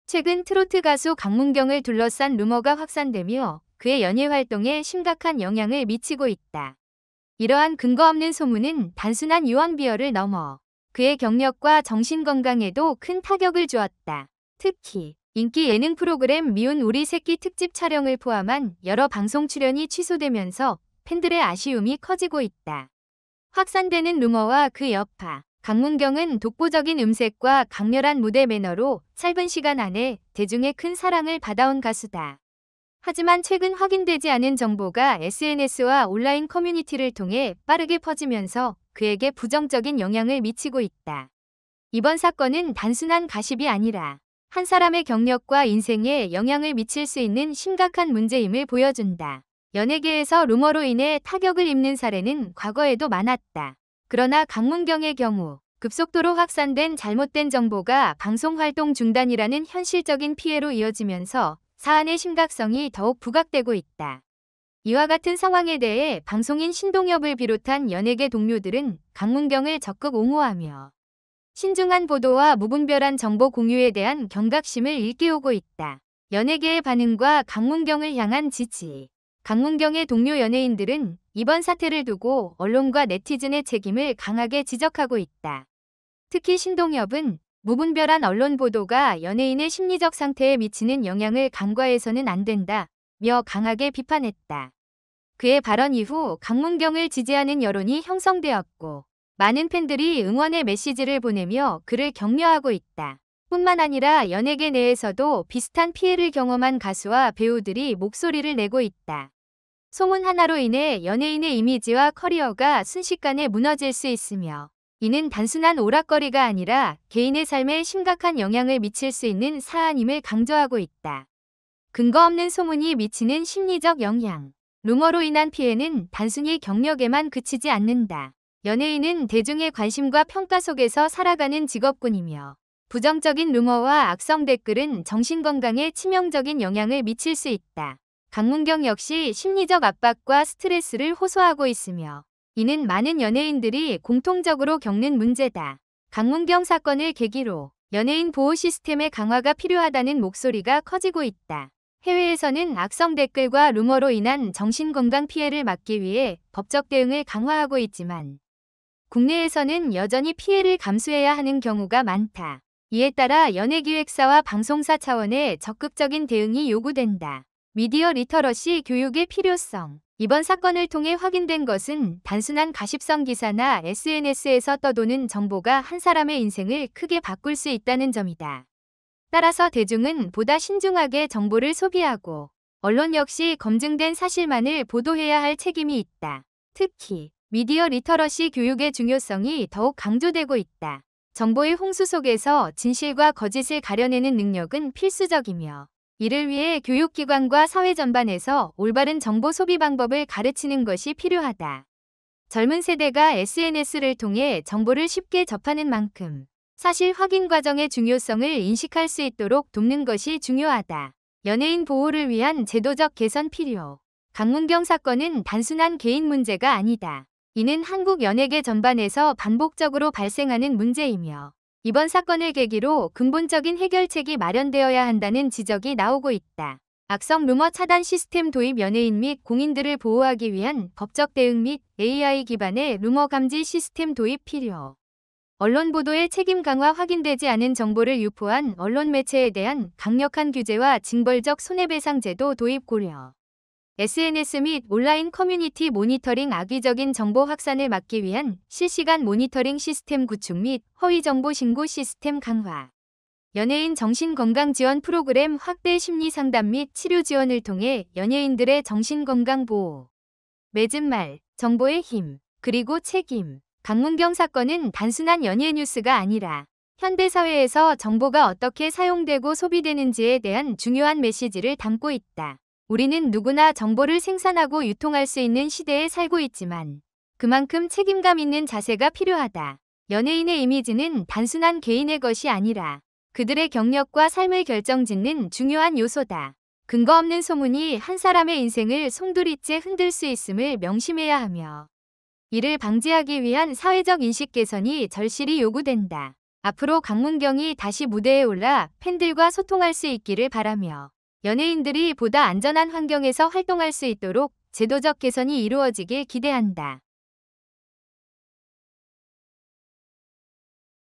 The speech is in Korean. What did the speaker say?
최근 트로트 가수 강문경을 둘러싼 루머가 확산되며 그의 연예 활동에 심각한 영향을 미치고 있다. 이러한 근거 없는 소문은 단순한 유언비어를 넘어 그의 경력과 정신건강에도 큰 타격을 주었다. 특히 인기 예능 프로그램 미운 우리 새끼 특집 촬영을 포함한 여러 방송 출연이 취소되면서 팬들의 아쉬움이 커지고 있다. 확산되는 루머와 그 여파. 강문경은 독보적인 음색과 강렬한 무대 매너로 짧은 시간 안에 대중의 큰 사랑을 받아온 가수다. 하지만 최근 확인되지 않은 정보가 SNS와 온라인 커뮤니티를 통해 빠르게 퍼지면서 그에게 부정적인 영향을 미치고 있다. 이번 사건은 단순한 가십이 아니라 한 사람의 경력과 인생에 영향을 미칠 수 있는 심각한 문제임을 보여준다. 연예계에서 루머로 인해 타격을 입는 사례는 과거에도 많았다. 그러나 강문경의 경우 급속도로 확산된 잘못된 정보가 방송 활동 중단이라는 현실적인 피해로 이어지면서 사안의 심각성이 더욱 부각되고 있다. 이와 같은 상황에 대해 방송인 신동엽을 비롯한 연예계 동료들은 강문경을 적극 옹호하며 신중한 보도와 무분별한 정보 공유에 대한 경각심을 일깨우고 있다. 연예계의 반응과 강문경을 향한 지지. 강문경의 동료 연예인들은 이번 사태를 두고 언론과 네티즌의 책임을 강하게 지적하고 있다. 특히 신동엽은 무분별한 언론 보도가 연예인의 심리적 상태에 미치는 영향을 간과해서는 안 된다며 강하게 비판했다. 그의 발언 이후 강문경을 지지하는 여론이 형성되었고 많은 팬들이 응원의 메시지를 보내며 그를 격려하고 있다. 뿐만 아니라 연예계 내에서도 비슷한 피해를 경험한 가수와 배우들이 목소리를 내고 있다. 소문 하나로 인해 연예인의 이미지와 커리어가 순식간에 무너질 수 있으며 이는 단순한 오락거리가 아니라 개인의 삶에 심각한 영향을 미칠 수 있는 사안임을 강조하고 있다. 근거 없는 소문이 미치는 심리적 영향. 루머로 인한 피해는 단순히 경력에만 그치지 않는다. 연예인은 대중의 관심과 평가 속에서 살아가는 직업군이며 부정적인 루머와 악성 댓글은 정신건강에 치명적인 영향을 미칠 수 있다. 강문경 역시 심리적 압박과 스트레스를 호소하고 있으며 이는 많은 연예인들이 공통적으로 겪는 문제다. 강문경 사건을 계기로 연예인 보호 시스템의 강화가 필요하다는 목소리가 커지고 있다. 해외에서는 악성 댓글과 루머로 인한 정신건강 피해를 막기 위해 법적 대응을 강화하고 있지만 국내에서는 여전히 피해를 감수해야 하는 경우가 많다. 이에 따라 연예기획사와 방송사 차원의 적극적인 대응이 요구된다. 미디어 리터러시 교육의 필요성. 이번 사건을 통해 확인된 것은 단순한 가십성 기사나 SNS에서 떠도는 정보가 한 사람의 인생을 크게 바꿀 수 있다는 점이다. 따라서 대중은 보다 신중하게 정보를 소비하고 언론 역시 검증된 사실만을 보도해야 할 책임이 있다. 특히 미디어 리터러시 교육의 중요성이 더욱 강조되고 있다. 정보의 홍수 속에서 진실과 거짓을 가려내는 능력은 필수적이며 이를 위해 교육기관과 사회 전반에서 올바른 정보 소비 방법을 가르치는 것이 필요하다. 젊은 세대가 SNS를 통해 정보를 쉽게 접하는 만큼 사실 확인 과정의 중요성을 인식할 수 있도록 돕는 것이 중요하다. 연예인 보호를 위한 제도적 개선 필요. 강문경 사건은 단순한 개인 문제가 아니다. 이는 한국 연예계 전반에서 반복적으로 발생하는 문제이며 이번 사건을 계기로 근본적인 해결책이 마련되어야 한다는 지적이 나오고 있다. 악성 루머 차단 시스템 도입. 연예인 및 공인들을 보호하기 위한 법적 대응 및 AI 기반의 루머 감지 시스템 도입 필요. 언론 보도의 책임 강화. 확인되지 않은 정보를 유포한 언론 매체에 대한 강력한 규제와 징벌적 손해배상 제도 도입 고려. SNS 및 온라인 커뮤니티 모니터링. 악의적인 정보 확산을 막기 위한 실시간 모니터링 시스템 구축 및 허위 정보 신고 시스템 강화. 연예인 정신건강 지원 프로그램 확대. 심리 상담 및 치료 지원을 통해 연예인들의 정신건강 보호. 맺은 말, 정보의 힘, 그리고 책임. 강문경 사건은 단순한 연예 뉴스가 아니라 현대사회에서 정보가 어떻게 사용되고 소비되는지에 대한 중요한 메시지를 담고 있다. 우리는 누구나 정보를 생산하고 유통할 수 있는 시대에 살고 있지만 그만큼 책임감 있는 자세가 필요하다. 연예인의 이미지는 단순한 개인의 것이 아니라 그들의 경력과 삶을 결정짓는 중요한 요소다. 근거 없는 소문이 한 사람의 인생을 송두리째 흔들 수 있음을 명심해야 하며 이를 방지하기 위한 사회적 인식 개선이 절실히 요구된다. 앞으로 강문경이 다시 무대에 올라 팬들과 소통할 수 있기를 바라며 연예인들이 보다 안전한 환경에서 활동할 수 있도록 제도적 개선이 이루어지길 기대한다.